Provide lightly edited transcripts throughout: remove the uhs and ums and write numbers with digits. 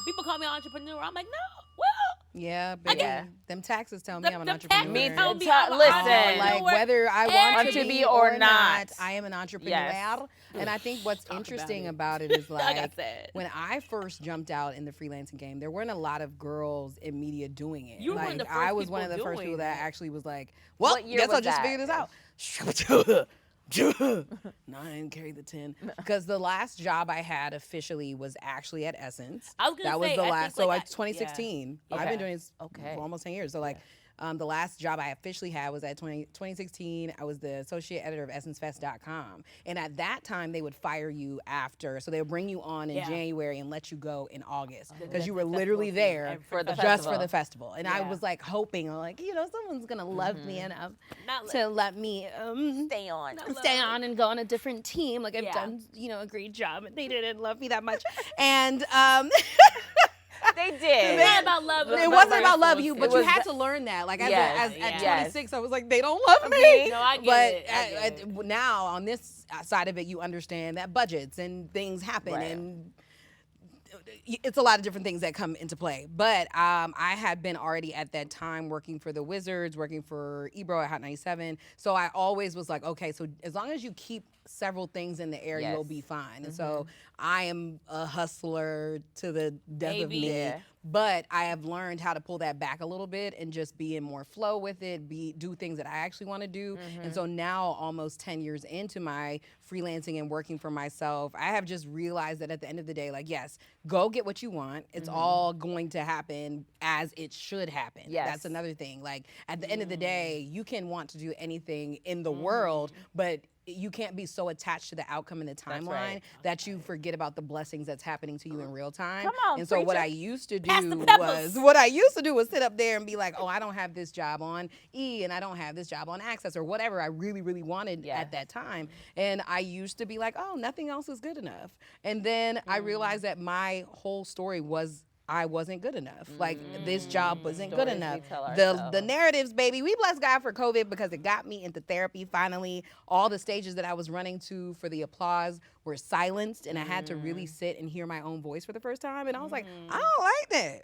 People call me an entrepreneur. I'm like, no. Yeah, but them taxes tell me I'm an Taxes entrepreneur. tell me I'm an entrepreneur. Like whether I want to be or not, I am an entrepreneur. Yes. And I think what's interesting about it is like when I first jumped out in the freelancing game, there weren't a lot of girls in media doing it. You were like, one of the first I was one of the people first people doing that it. actually was like, well, What year guess was I'll just that? figure this out. 9 carry the 10 because the last job I had officially was actually at Essence. I was gonna that was say, the I last. think, So like, like 2016. yeah. I've been doing this Okay. for almost 10 years. So like. The last job I officially had was at 2016. I was the associate editor of EssenceFest.com. And at that time, they would fire you after. So they would bring you on in January and let you go in August because you were literally there For the just festival. for the festival. And I Yeah. was like hoping, like, someone's going to love me enough Not to let me Stay on. stay on and go on a different team. Like I've done, a great job. And they didn't love me that much. And They did. It's not about love. it wasn't about love you, but It you was had to learn that. Like Yes, at yes. 26, I was like, they don't love me. No, I get But it. I get it. now on this side of it, you understand that budgets and things happen Right. and it's a lot of different things that come into play. But I had been already at that time working for the Wizards, working for Ebro at Hot 97. So I always was like, okay, so as long as you keep several things in the air, Yes. you'll be fine. And so I am a hustler to the death of Baby. me. Yeah. But I have learned how to pull that back a little bit and just be in more flow with it, do things that I actually want to do. And so now, almost 10 years into my freelancing and working for myself, I have just realized that at the end of the day, like, yes, go get what you want. It's all going to happen as it should happen. Yes. That's another thing. Like, at the end of the day, you can want to do anything in the world, but you can't be so attached to the outcome and the timeline right. that you forget about the blessings that's happening to you in real time. Come on, and so what preacher. I used to Pass the do peppers. was sit up there and be like, oh, I don't have this job on E and I don't have this job on Access or whatever I really, really wanted Yeah. at that time. And I used to be like, oh, nothing else is good enough. And then I realized that my whole story was I wasn't good enough. Like this job wasn't good Stories we enough. tell The ourselves. narratives, baby. We bless God for COVID because it got me into therapy finally. All the stages that I was running to for the applause were silenced and I had to really sit and hear my own voice for the first time. And I was like, I don't like that.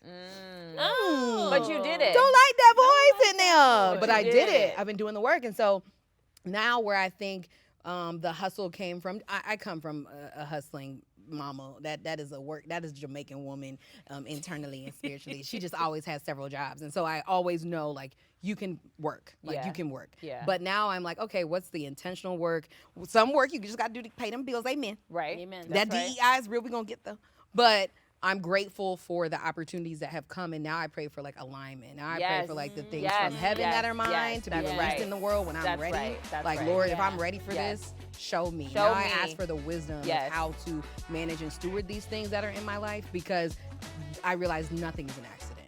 Oh. But you did it. Don't like that voice in there. But you I did did it. it. I've been doing the work. And so now where I think the hustle came from, I come from a hustling mama. That is a Jamaican woman internally and spiritually. She just always has several jobs. And so I always know like you can work. Like Yeah. you can work. Yeah. But now I'm like, okay, what's the intentional work? Some work you just gotta do to pay them bills. Amen. Right. Amen. That That's right. DEI is real. We're gonna get them. But I'm grateful for the opportunities that have come, and now I pray for like alignment. Now I pray Yes. for like the things Yes. from heaven Yes. that are mine Yes. to be That's released right. in the world when I'm That's ready. right. That's like right. Lord, if Yeah. I'm ready for Yes. this, show me. Show now I me. ask for the wisdom Yes. of how to manage and steward these things that are in my life because I realize nothing is an accident.